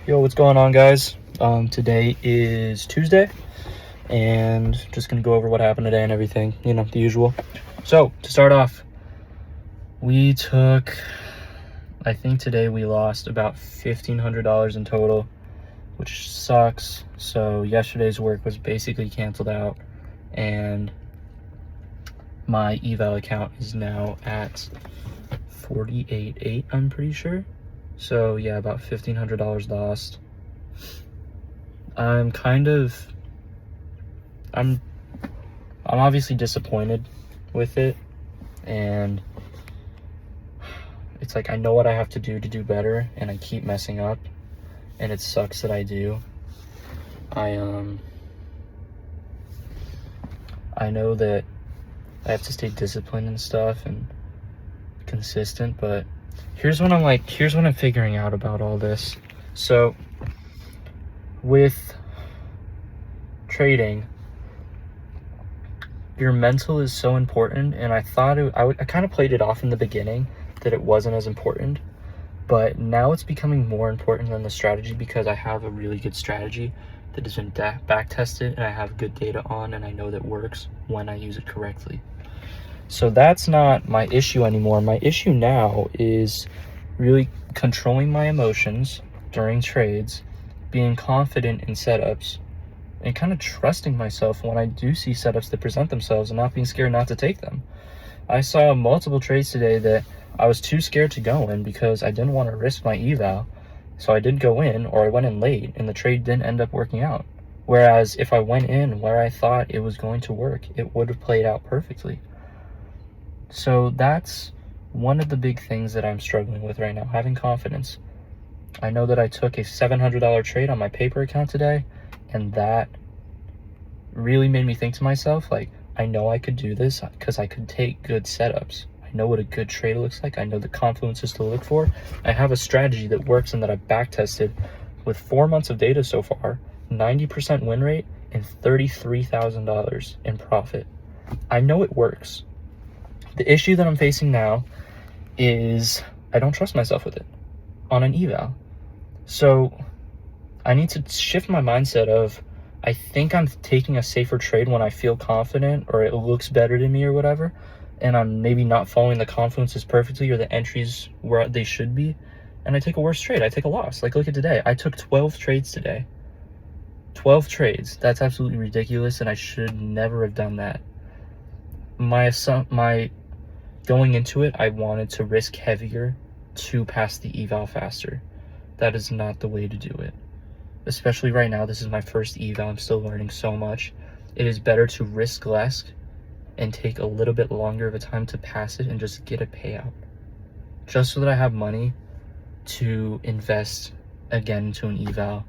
Yo, what's going on, guys? Today is Tuesday, and just gonna go over what happened today and everything, the usual. So, to start off, I think today we lost about $1,500 in total, which sucks. So, yesterday's work was basically canceled out, and my eval account is now at 48.8, I'm pretty sure. So, yeah, about $1,500 lost. I'm obviously disappointed with it, and it's like I know what I have to do better, and I keep messing up, and it sucks that I do. I know that I have to stay disciplined and stuff and consistent, but here's what I'm figuring out about all this. So with trading, your mental is so important, and I thought I kind of played it off in the beginning that it wasn't as important, but now it's becoming more important than the strategy, because I have a really good strategy that has been back tested, and I have good data on, and I know that works when I use it correctly. So that's not my issue anymore. My issue now is really controlling my emotions during trades, being confident in setups, and kind of trusting myself when I do see setups that present themselves and not being scared not to take them. I saw multiple trades today that I was too scared to go in because I didn't want to risk my eval. So I didn't go in, or I went in late and the trade didn't end up working out. Whereas if I went in where I thought it was going to work, it would have played out perfectly. So that's one of the big things that I'm struggling with right now, having confidence. I know that I took a $700 trade on my paper account today, and that really made me think to myself, like, I know I could do this because I could take good setups. I know what a good trade looks like. I know the confluences to look for. I have a strategy that works and that I've back tested with 4 months of data so far, 90% win rate, and $33,000 in profit. I know it works. The issue that I'm facing now is I don't trust myself with it on an eval. So I need to shift my mindset of, I think I'm taking a safer trade when I feel confident or it looks better to me or whatever, and I'm maybe not following the confluences perfectly or the entries where they should be, and I take a worse trade. I take a loss. Like, look at today. I took 12 trades today. 12 trades. That's absolutely ridiculous, and I should never have done that. My going into it, I wanted to risk heavier to pass the eval faster. That is not the way to do it. Especially right now, this is my first eval. I'm still learning so much. It is better to risk less and take a little bit longer of a time to pass it and just get a payout. Just so that I have money to invest again into an eval.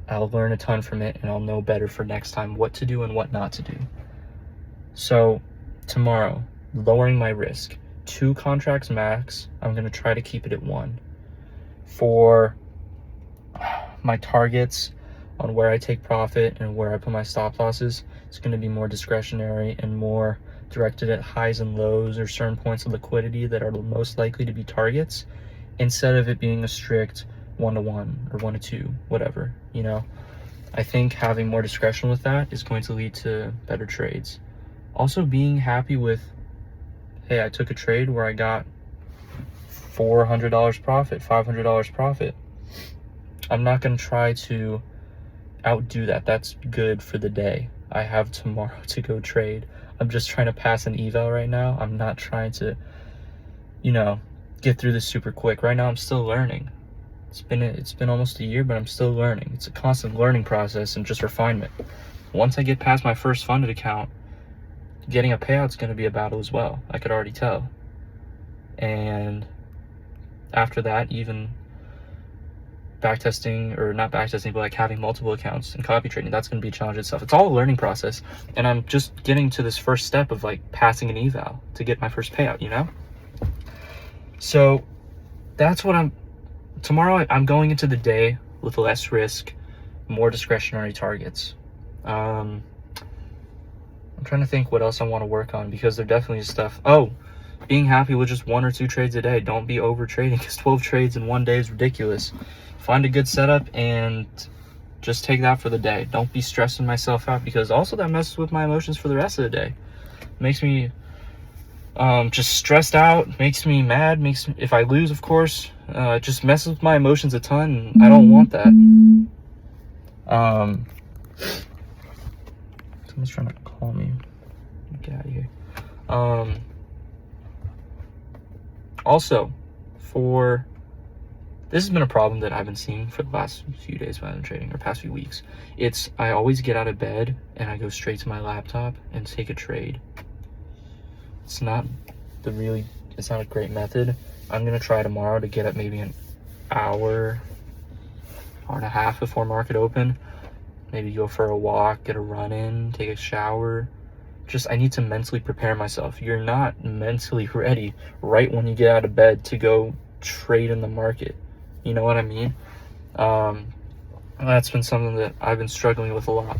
I'll learn a ton from it, and I'll know better for next time what to do and what not to do. So tomorrow, lowering my risk. 2 contracts max. I'm going to try to keep it at 1. For my targets on where I take profit and where I put my stop losses, it's going to be more discretionary and more directed at highs and lows or certain points of liquidity that are most likely to be targets, instead of it being a strict 1-to-1 or 1-to-2, whatever, I think having more discretion with that is going to lead to better trades. Also being happy with, hey, I took a trade where I got $400 profit, $500 profit. I'm not going to try to outdo that. That's good for the day. I have tomorrow to go trade. I'm just trying to pass an eval right now. I'm not trying to, get through this super quick. Right now, I'm still learning. It's been almost a year, but I'm still learning. It's a constant learning process and just refinement. Once I get past my first funded account, getting a payout's going to be a battle as well. I could already tell. And after that, even backtesting, or not backtesting, but like having multiple accounts and copy trading, that's going to be a challenge itself. It's all a learning process, and I'm just getting to this first step of like passing an eval to get my first payout, So that's what tomorrow I'm going into the day with less risk, more discretionary targets. I'm trying to think what else I want to work on, because there definitely is stuff. Oh, being happy with just 1 or 2 trades a day. Don't be over trading, because 12 trades in one day is ridiculous. Find a good setup and just take that for the day. Don't be stressing myself out, because also that messes with my emotions for the rest of the day. Makes me just stressed out, makes me mad, if I lose, of course, it just messes with my emotions a ton, and I don't want that. Someone's trying to call me. Get out of here. Also, this has been a problem that I've been seeing for the last few days when I've been trading, or past few weeks. I always get out of bed and I go straight to my laptop and take a trade. It's not a great method. I'm gonna try tomorrow to get up maybe an hour and a half before market open. Maybe go for a walk, get a run in, take a shower. I need to mentally prepare myself. You're not mentally ready right when you get out of bed to go trade in the market. You know what I mean? That's been something that I've been struggling with a lot.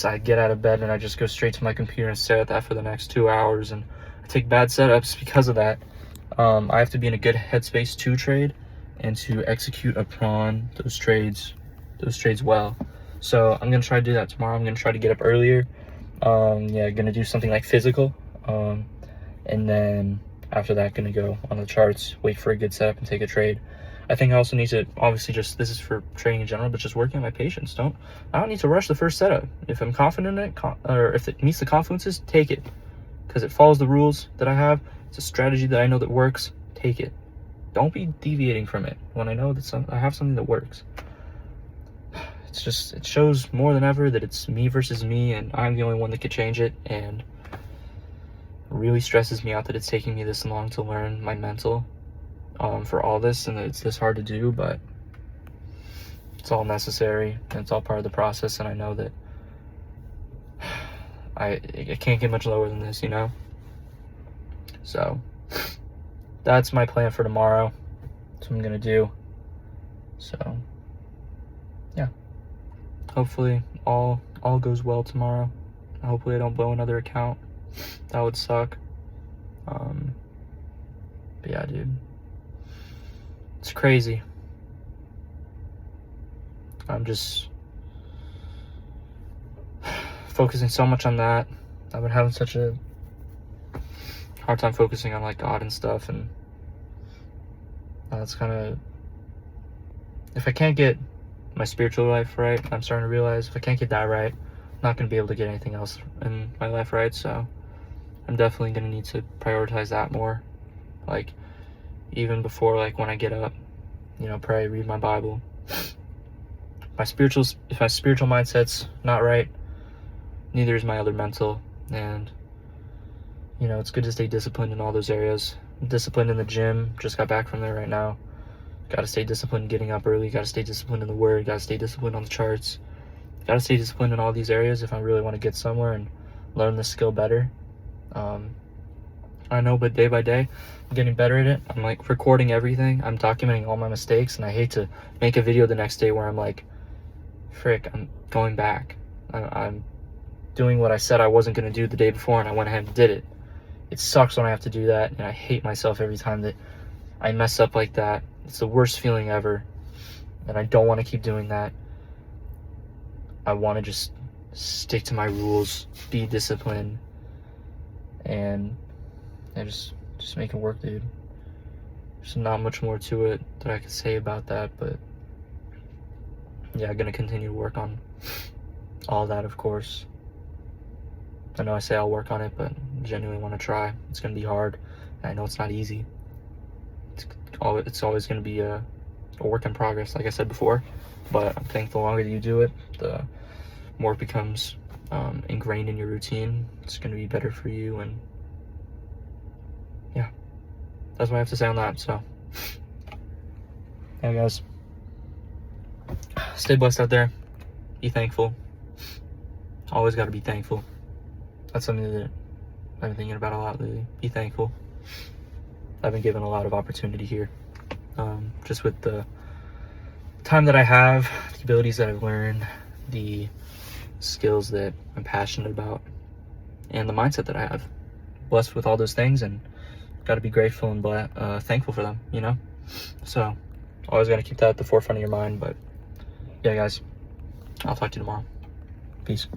I get out of bed and I just go straight to my computer and stare at that for the next 2 hours, and I take bad setups because of that. I have to be in a good headspace to trade and to execute upon those trades well. So I'm gonna try to do that tomorrow. I'm gonna try to get up earlier. Gonna do something like physical, and then after that, gonna go on the charts, wait for a good setup, and take a trade. I think I also need to, obviously, this is for trading in general, but just working on my patience. I don't need to rush the first setup. If I'm confident in it, or if it meets the confluences, take it, because it follows the rules that I have. It's a strategy that I know that works. Take it. Don't be deviating from it when I know that I have something that works. It shows more than ever that it's me versus me, and I'm the only one that could change it, and it really stresses me out that it's taking me this long to learn my mental for all this, and that it's this hard to do, but it's all necessary, and it's all part of the process, and I know that I can't get much lower than this, you know? So that's my plan for tomorrow. That's what I'm gonna do. So yeah, hopefully all goes well tomorrow. Hopefully I don't blow another account. That would suck. But yeah, dude, it's crazy. I'm just focusing so much on that. I've been having such a hard time focusing on like God and stuff, and that's kind of, if I can't get my spiritual life right, I'm starting to realize if I can't get that right, I'm not going to be able to get anything else in my life right. So I'm definitely going to need to prioritize that more. Like, even before, like, when I get up, pray, read my Bible. If my spiritual mindset's not right, neither is my other mental. And it's good to stay disciplined in all those areas. I'm disciplined in the gym, just got back from there right now. Got to stay disciplined getting up early, got to stay disciplined in the word, got to stay disciplined on the charts, got to stay disciplined in all these areas if I really want to get somewhere and learn this skill better. I know, but day by day I'm getting better at it. I'm like recording everything, I'm documenting all my mistakes, and I hate to make a video the next day where I'm like, frick, I'm going back, I'm doing what I said I wasn't going to do the day before, and I went ahead and did it. It sucks when I have to do that, and I hate myself every time that I mess up like that. It's the worst feeling ever, and I don't want to keep doing that. I want to just stick to my rules, be disciplined, and just make it work, dude. There's not much more to it that I could say about that, but yeah, I'm gonna continue to work on all that, of course. I know I say I'll work on it, but I genuinely want to try. It's gonna be hard, and I know it's not easy. It's always going to be a work in progress, like I said before, but I think the longer that you do it, the more it becomes ingrained in your routine. It's going to be better for you, and yeah, that's what I have to say on that. So yeah, guys, stay blessed out there, be thankful. Always got to be thankful. That's something that I've been thinking about a lot lately. Be thankful. I've been given a lot of opportunity here, just with the time that I have, the abilities that I've learned, the skills that I'm passionate about, and the mindset that I have. Blessed with all those things, and got to be grateful and thankful for them, you know? So always got to keep that at the forefront of your mind. But yeah, guys, I'll talk to you tomorrow. Peace.